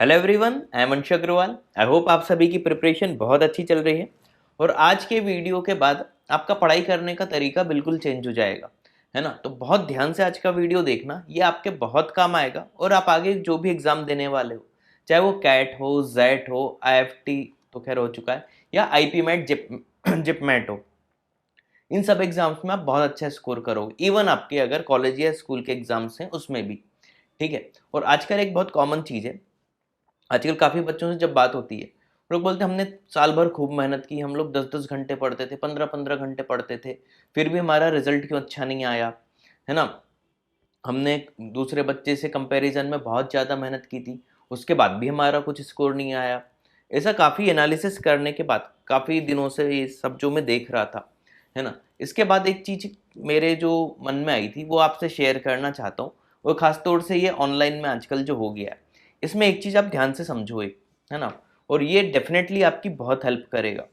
Hello everyone, I am अंश Agarwal. I hope आप सभी की प्रिपरेशन बहुत अच्छी चल रही है और आज के वीडियो के बाद आपका पढ़ाई करने का तरीका बिल्कुल चेंज हो जाएगा, है ना। तो बहुत ध्यान से आज का वीडियो देखना, ये आपके बहुत काम आएगा और आप आगे जो भी एग्जाम देने वाले हो, चाहे वो कैट हो, जेट हो, आईएफटी तो खैर हो चुका है, या आईपी मैट, जिप मैट हो, इन सब एग्जाम्स में आप बहुत अच्छा स्कोर करोगे। इवन आपके अगर कॉलेज या स्कूल के एग्जाम्स हैं उसमें भी, ठीक है। और आजकल एक बहुत कॉमन चीज़ है, आजकल काफ़ी बच्चों से जब बात होती है, वो लोग बोलते हैं हमने साल भर खूब मेहनत की, हम लोग 10-10 घंटे पढ़ते थे, 15-15 घंटे पढ़ते थे, फिर भी हमारा रिजल्ट क्यों अच्छा नहीं आया, है ना। हमने दूसरे बच्चे से कंपैरिजन में बहुत ज़्यादा मेहनत की थी, उसके बाद भी हमारा कुछ स्कोर नहीं आया। ऐसा काफ़ी एनालिसिस करने के बाद, काफ़ी दिनों से ये सब जो मैं देख रहा था, है ना, इसके बाद एक चीज़ मेरे जो मन में आई थी वो आपसे शेयर करना चाहता हूँ। और ख़ास तौर से ये ऑनलाइन में आजकल जो हो गया है, इसमें एक चीज़ आप ध्यान से समझो, एक, है ना, और ये डेफिनेटली आपकी बहुत हेल्प करेगा,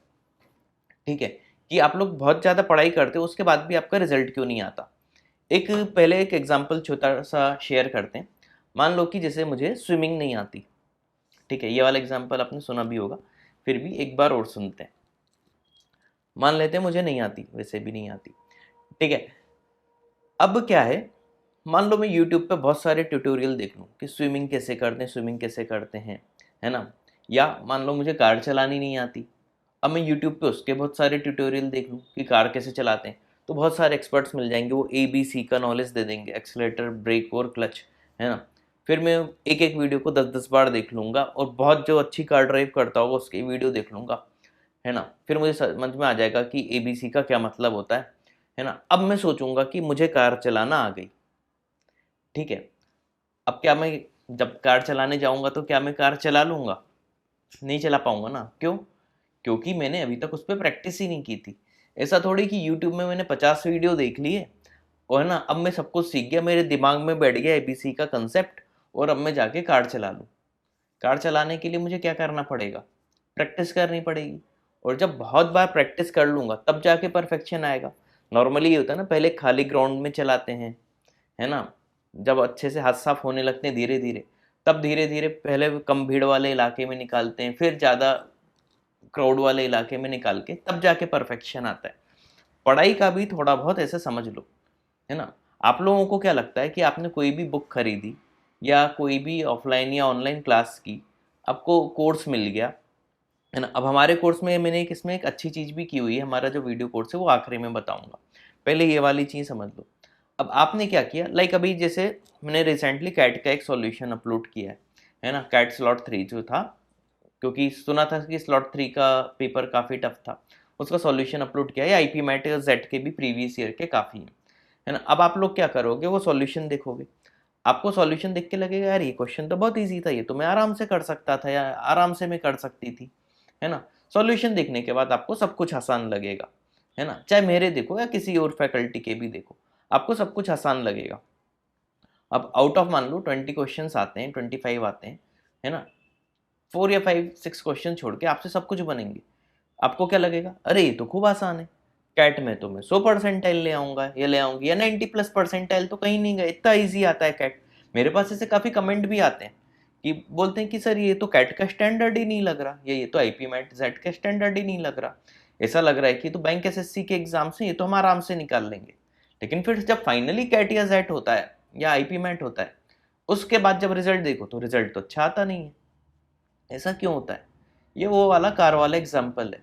ठीक है, कि आप लोग बहुत ज़्यादा पढ़ाई करते हो उसके बाद भी आपका रिजल्ट क्यों नहीं आता। एक पहले एक एग्जांपल छोटा सा शेयर करते हैं। मान लो कि जैसे मुझे स्विमिंग नहीं आती, ठीक है, ये वाला एग्जांपल आपने सुना भी होगा, फिर भी एक बार और सुनते हैं। मान लेते हैं मुझे नहीं आती, वैसे भी नहीं आती, ठीक है। अब क्या है, मान लो मैं यूट्यूब पे बहुत सारे ट्यूटोरियल देख लूँ कि स्विमिंग कैसे करते हैं, स्विमिंग कैसे करते हैं, है ना। या मान लो मुझे कार चलानी नहीं आती, अब मैं यूट्यूब पे उसके बहुत सारे ट्यूटोरियल देख लूँ कि कार कैसे चलाते हैं, तो बहुत सारे एक्सपर्ट्स मिल जाएंगे, वो ABC का नॉलेज दे देंगे, एक्सीलेटर, ब्रेक और क्लच, है ना। फिर मैं एक एक वीडियो को 10-10 बार देख लूँगा और बहुत जो अच्छी कार ड्राइव करता होगा उसकी वीडियो देख लूँगा, है ना। फिर मुझे समझ में आ जाएगा कि ABC का क्या मतलब होता है ना। अब मैं सोचूंगा कि मुझे कार चलाना आ गई, ठीक है। अब क्या मैं जब कार चलाने जाऊंगा तो क्या मैं कार चला लूंगा? नहीं चला पाऊंगा ना, क्यों? क्योंकि मैंने अभी तक उस पर प्रैक्टिस ही नहीं की थी। ऐसा थोड़ी कि यूट्यूब में मैंने 50 वीडियो देख लिए और है ना, अब मैं सब कुछ सीख गया, मेरे दिमाग में बैठ गया ABC का कंसेप्ट, और अब मैं जाके कार चला लूँ। कार चलाने के लिए मुझे क्या करना पड़ेगा? प्रैक्टिस करनी पड़ेगी। और जब बहुत बार प्रैक्टिस कर लूँगा तब जाके परफेक्शन आएगा। नॉर्मली ये होता है ना, पहले खाली ग्राउंड में चलाते हैं, है ना। जब अच्छे से हाथ साफ होने लगते हैं धीरे धीरे, तब धीरे धीरे पहले कम भीड़ वाले इलाके में निकालते हैं, फिर ज़्यादा क्राउड वाले इलाके में निकाल के तब जाके परफेक्शन आता है। पढ़ाई का भी थोड़ा बहुत ऐसे समझ लो, है ना। आप लोगों को क्या लगता है कि आपने कोई भी बुक खरीदी या कोई भी ऑफलाइन या ऑनलाइन क्लास की, आपको कोर्स मिल गया, है ना। अब हमारे कोर्स में मैंने एक इसमें एक अच्छी चीज़ भी की हुई है, हमारा जो वीडियो कोर्स है वो आखिरी में बताऊंगा, पहले ये वाली चीज़ समझ लो। अब आपने क्या किया, लाइक अभी जैसे मैंने रिसेंटली कैट का एक सॉल्यूशन अपलोड किया है ना, कैट स्लॉट 3 जो था, क्योंकि सुना था कि स्लॉट 3 का पेपर काफ़ी टफ था, उसका सॉल्यूशन अपलोड किया है। आईपी मैट या जेट के भी प्रीवियस ईयर के काफ़ी हैं, है ना। अब आप लोग क्या करोगे, वो सॉल्यूशन देखोगे, आपको सॉल्यूशन देख के लगेगा यार ये क्वेश्चन तो बहुत इजी था, ये तो मैं आराम से कर सकता था या आराम से मैं कर सकती थी, है ना। सॉल्यूशन देखने के बाद आपको सब कुछ आसान लगेगा, है ना। चाहे मेरे देखो या किसी और फैकल्टी के भी देखो, आपको सब कुछ आसान लगेगा। अब आउट ऑफ मान लो 20 क्वेश्चन आते हैं, 25 आते हैं, है ना, 4 या 5 6 क्वेश्चन छोड़ के आपसे सब कुछ बनेंगे। आपको क्या लगेगा, अरे ये तो खूब आसान है, कैट में तो मैं 100 परसेंटाइल ले आऊंगा या ले आऊंगी, या 90+परसेंटाइल तो कहीं नहीं गए, इतना ईजी आता है कैट। मेरे पास ऐसे काफ़ी कमेंट भी आते हैं कि बोलते हैं कि सर ये तो कैट का स्टैंडर्ड ही नहीं लग रहा, या ये तो आईपी मैट जेड का स्टैंडर्ड ही नहीं लग रहा। ऐसा लग रहा है कि तो बैंक एसएससी के एग्जाम से ये तो हम आराम से निकाल लेंगे। लेकिन फिर जब फाइनली कैट या जेट होता है या आईपी मैट होता है, उसके बाद जब रिजल्ट देखो तो रिजल्ट तो अच्छा आता नहीं है। ऐसा क्यों होता है? ये वो वाला कार वाला एग्जाम्पल है।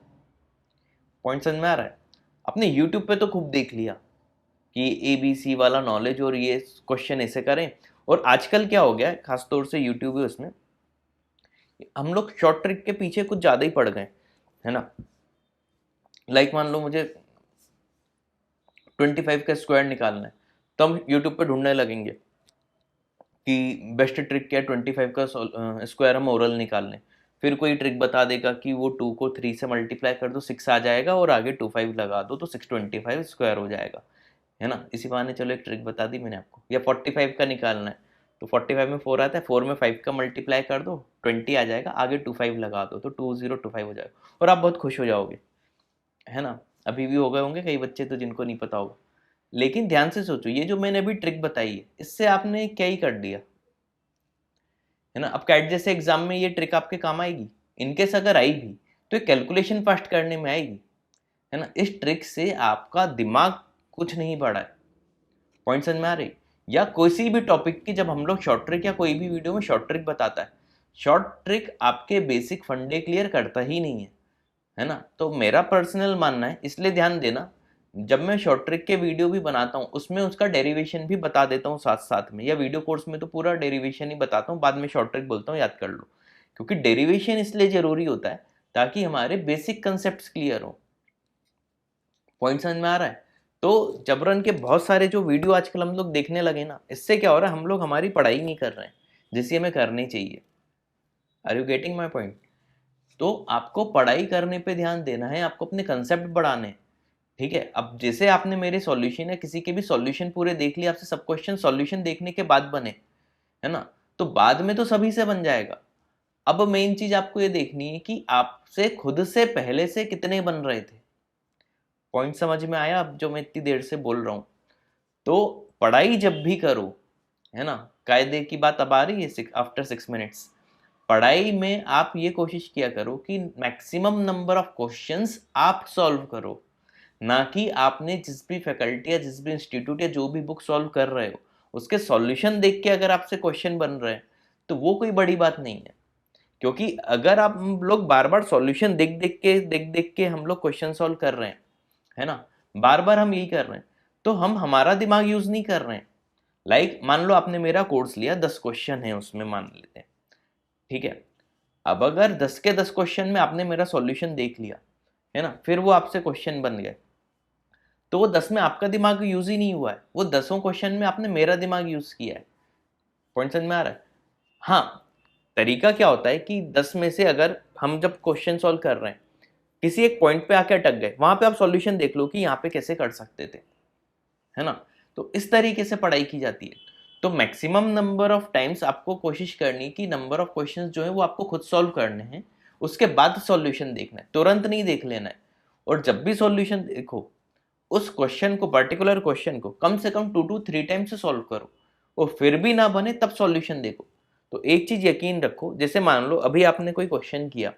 पॉइंट समझ में आ रहा है? आपने यूट्यूब पे तो खूब देख लिया कि ABC वाला नॉलेज और ये क्वेश्चन ऐसे करें। और आजकल क्या हो गया है, खासतौर से यूट्यूब है उसमें, हम लोग शॉर्ट ट्रिक के पीछे कुछ ज़्यादा ही पड़ गए, है ना। लाइक मान लो मुझे 25 का स्क्वायर निकालना है, तो हम यूट्यूब पे ढूंढने लगेंगे कि बेस्ट ट्रिक क्या है, 25 का स्क्वायर हम ओरल निकाल लें। फिर कोई ट्रिक बता देगा कि वो 2 को 3 से मल्टीप्लाई कर दो 6 आ जाएगा, और आगे 25 लगा दो तो 625 स्क्वायर हो जाएगा, है ना। इसी बहाने चलो एक ट्रिक बता दी मैंने आपको। या 45 का निकालना है, तो 45 में 4 आता है, 4 में 5 का मल्टीप्लाई कर दो 20 आ जाएगा, आगे 25 लगा दो तो 2025 हो जाएगा, और आप बहुत खुश हो जाओगे, है ना। अभी भी हो गए होंगे कई बच्चे तो जिनको नहीं पता होगा। लेकिन ध्यान से सोचो, ये जो मैंने अभी ट्रिक बताई है, इससे आपने क्या ही कर दिया, है ना। अब कैट जैसे एग्जाम में ये ट्रिक आपके काम आएगी, इनकेस अगर आई भी तो कैलकुलेशन फास्ट करने में आएगी, है ना। इस ट्रिक से आपका दिमाग कुछ नहीं बढ़ा है। पॉइंट समझ में आ रही। या किसी भी टॉपिक की जब हम लोग शॉर्ट ट्रिक या कोई भी वीडियो में शॉर्ट ट्रिक बताता है, शॉर्ट ट्रिक आपके बेसिक फंडे क्लियर करता ही नहीं है ना। तो मेरा पर्सनल मानना है, इसलिए ध्यान देना, जब मैं शॉर्ट ट्रिक के वीडियो भी बनाता हूँ उसमें उसका डेरिवेशन भी बता देता हूँ साथ साथ में, या वीडियो कोर्स में तो पूरा डेरिवेशन ही बताता हूँ, बाद में शॉर्ट ट्रिक बोलता हूँ याद कर लो। क्योंकि डेरिवेशन इसलिए जरूरी होता है ताकि हमारे बेसिक कंसेप्ट क्लियर हो। पॉइंट समझ में आ रहा है। तो जबरन के बहुत सारे जो वीडियो आजकल हम लोग देखने लगे ना, इससे क्या हो रहा है, हम लोग हमारी पढ़ाई नहीं कर रहे हैं जिससे हमें करनी चाहिए। Are you getting my point. तो आपको पढ़ाई करने पे ध्यान देना है, आपको अपने कंसेप्ट बढ़ाने, ठीक है। अब जैसे आपने मेरे सॉल्यूशन या किसी के भी सॉल्यूशन पूरे देख लिए, आपसे सब क्वेश्चन सॉल्यूशन देखने के बाद बने, है ना, तो बाद में तो सभी से बन जाएगा। अब मेन चीज आपको ये देखनी है कि आपसे खुद से पहले से कितने बन रहे थे। पॉइंट समझ में आया अब जो मैं इतनी देर से बोल रहा हूं। तो पढ़ाई जब भी करो, है ना, कायदे की बात अब आ रही है आफ्टर 6 मिनट्स। पढ़ाई में आप ये कोशिश किया करो कि मैक्सिमम नंबर ऑफ क्वेश्चंस आप सॉल्व करो, ना कि आपने जिस भी फैकल्टी या जिस भी इंस्टीट्यूट या जो भी बुक सॉल्व कर रहे हो उसके सॉल्यूशन देख के अगर आपसे क्वेश्चन बन रहे हैं तो वो कोई बड़ी बात नहीं है। क्योंकि अगर आप हम लोग बार बार सॉल्यूशन देख देख के हम लोग क्वेश्चन सॉल्व कर रहे हैं, है ना, बार बार हम यही कर रहे हैं, तो हम हमारा दिमाग यूज नहीं कर रहे हैं। लाइक मान लो आपने मेरा कोर्स लिया, 10 क्वेश्चन है उसमें मान लेते हैं, ठीक है। अब अगर 10 के 10 क्वेश्चन में आपने मेरा सॉल्यूशन देख लिया, है ना, फिर वो आपसे क्वेश्चन बन गए, तो वो 10 में आपका दिमाग यूज ही नहीं हुआ है, वो 10 क्वेश्चन में आपने मेरा दिमाग यूज किया है। पॉइंट समझ में आ रहा है। हाँ, तरीका क्या होता है कि 10 में से अगर हम जब क्वेश्चन सॉल्व कर रहे हैं किसी एक पॉइंट पे आके अटक गए, वहां पे आप सॉल्यूशन देख लो कि यहाँ पे कैसे कर सकते थे, है ना। तो इस तरीके से पढ़ाई की जाती है। तो मैक्सिमम नंबर ऑफ टाइम्स आपको कोशिश करनी कि नंबर ऑफ क्वेश्चंस जो है वो आपको खुद सॉल्व करने हैं, उसके बाद सॉल्यूशन देखना है, तुरंत नहीं देख लेना है। और जब भी सॉल्यूशन देखो उस क्वेश्चन को, पर्टिकुलर क्वेश्चन को कम से कम 2 to 3 टाइम से सॉल्व करो, और फिर भी ना बने तब सॉल्यूशन देखो। तो एक चीज यकीन रखो, जैसे मान लो अभी आपने कोई क्वेश्चन किया,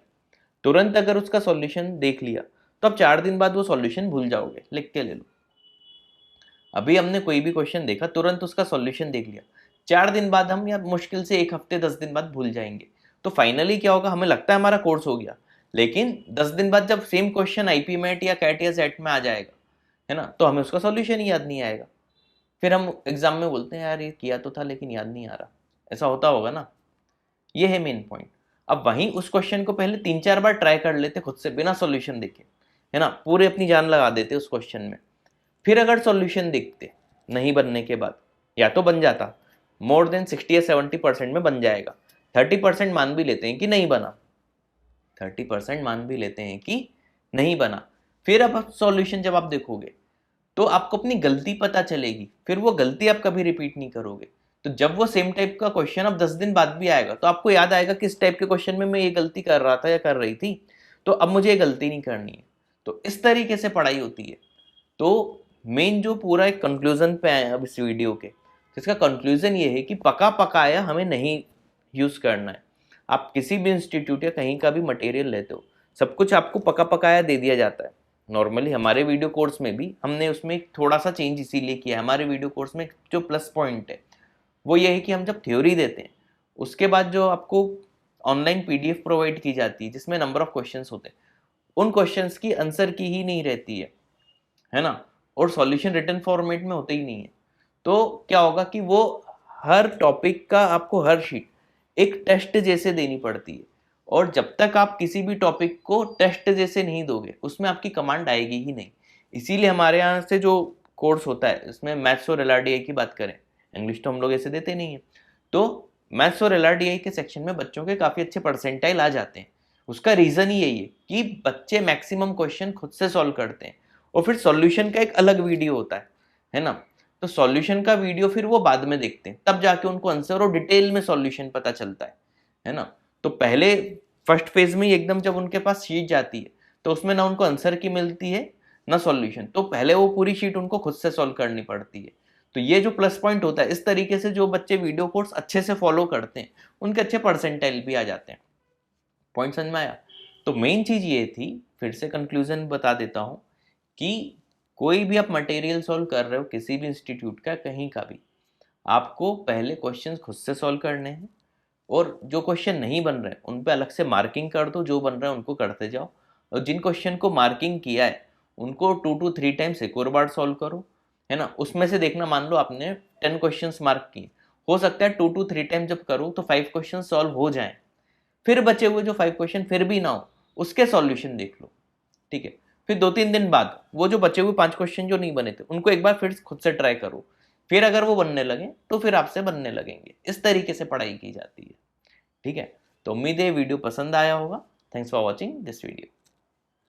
तुरंत अगर उसका सॉल्यूशन देख लिया तो आप 4 दिन बाद वो सॉल्यूशन भूल जाओगे, लिख के ले लो। अभी हमने कोई भी क्वेश्चन देखा, तुरंत उसका सॉल्यूशन देख लिया, 4 दिन बाद हम, या मुश्किल से 1 हफ्ते 10 दिन बाद भूल जाएंगे। तो फाइनली क्या होगा, हमें लगता है हमारा कोर्स हो गया, लेकिन 10 दिन बाद जब सेम क्वेश्चन आईपी मेट या कैट या जेट में आ जाएगा, है ना, तो हमें उसका सॉल्यूशन ही याद नहीं आएगा। फिर हम एग्जाम में बोलते हैं यार ये किया तो था लेकिन याद नहीं आ रहा। ऐसा होता होगा ना। ये है मेन पॉइंट। अब वहीं उस क्वेश्चन को पहले 3-4 बार ट्राई कर लेते खुद से बिना सॉल्यूशन देखे, है ना, पूरे अपनी जान लगा देते उस क्वेश्चन में। फिर अगर सॉल्यूशन देखते नहीं बनने के बाद, या तो बन जाता, मोर देन 60 या 70% में बन जाएगा, 30% मान भी लेते हैं कि नहीं बना, 30% मान भी लेते हैं कि नहीं बना, फिर अब सॉल्यूशन जब आप देखोगे तो आपको अपनी गलती पता चलेगी, फिर वो गलती आप कभी रिपीट नहीं करोगे। तो जब वो सेम टाइप का क्वेश्चन अब 10 दिन बाद भी आएगा तो आपको याद आएगा कि इस टाइप के क्वेश्चन में मैं ये गलती कर रहा था या कर रही थी, तो अब मुझे ये गलती नहीं करनी है। तो इस तरीके से पढ़ाई होती है। तो मेन जो पूरा एक कंक्लूजन पे आए अब इस वीडियो के, तो इसका कंक्लूजन ये है कि पका पकाया हमें नहीं यूज करना है। आप किसी भी इंस्टीट्यूट या कहीं का भी मटेरियल लेते हो, सब कुछ आपको पका पकाया दे दिया जाता है। नॉर्मली हमारे वीडियो कोर्स में भी हमने उसमें थोड़ा सा चेंज इसीलिए किया है। हमारे वीडियो कोर्स में जो प्लस पॉइंट है वो ये है कि हम जब थ्योरी देते हैं उसके बाद जो आपको ऑनलाइन पीडीएफ प्रोवाइड की जाती है जिसमें नंबर ऑफ क्वेश्चंस होते हैं, उन क्वेश्चंस की आंसर की ही नहीं रहती है ना, और सॉल्यूशन रिटन फॉर्मेट में होते ही नहीं है। तो क्या होगा कि वो हर टॉपिक का आपको हर शीट एक टेस्ट जैसे देनी पड़ती है, और जब तक आप किसी भी टॉपिक को टेस्ट जैसे नहीं दोगे उसमें आपकी कमांड आएगी ही नहीं। इसीलिए हमारे यहाँ से जो कोर्स होता है इसमें मैथ्स और एलआरडीआई की बात करें, इंग्लिश तो हम लोग ऐसे देते नहीं है, तो मैथ्स और एलआरडीआई के सेक्शन में बच्चों के काफ़ी अच्छे परसेंटाइल आ जाते हैं। उसका रीज़न ही यही है कि बच्चे मैक्सिमम क्वेश्चन खुद से सॉल्व करते हैं, और फिर सॉल्यूशन का एक अलग वीडियो होता है ना। तो सॉल्यूशन का वीडियो फिर वो बाद में देखते हैं, तब जाके उनको आंसर और डिटेल में सॉल्यूशन पता चलता है ना। तो पहले फर्स्ट फेज में एकदम जब उनके पास शीट जाती है तो उसमें ना उनको आंसर की मिलती है ना सॉल्यूशन, तो पहले वो पूरी शीट उनको खुद से सॉल्व करनी पड़ती है। तो ये जो प्लस पॉइंट होता है, इस तरीके से जो बच्चे वीडियो कोर्स अच्छे से फॉलो करते हैं उनके अच्छे परसेंटाइल भी आ जाते हैं। पॉइंट समझ में आया? तो मेन चीज ये थी, फिर से कंक्लूजन बता देता हूं, कि कोई भी आप मटेरियल सॉल्व कर रहे हो किसी भी इंस्टीट्यूट का, कहीं का भी, आपको पहले क्वेश्चंस खुद से सॉल्व करने हैं, और जो क्वेश्चन नहीं बन रहे उन पे अलग से मार्किंग कर दो, जो बन रहे हैं उनको करते जाओ, और जिन क्वेश्चन को मार्किंग किया है उनको 2 to 3 टाइम्स एक और बार सॉल्व करो, है ना। उसमें से देखना, मान लो आपने 10 क्वेश्चंस मार्क किए, हो सकता है 2 to 3 टाइम जब करो तो 5 क्वेश्चन सॉल्व हो जाएं, फिर बचे हुए जो 5 क्वेश्चन फिर भी ना हो उसके सॉल्यूशन देख लो, ठीक है। फिर 2-3 दिन बाद वो जो बचे हुए 5 क्वेश्चन जो नहीं बने थे उनको एक बार फिर खुद से ट्राई करो, फिर अगर वो बनने लगे तो फिर आपसे बनने लगेंगे। इस तरीके से पढ़ाई की जाती है, ठीक है। तो उम्मीद है वीडियो पसंद आया होगा। Thanks for watching this video.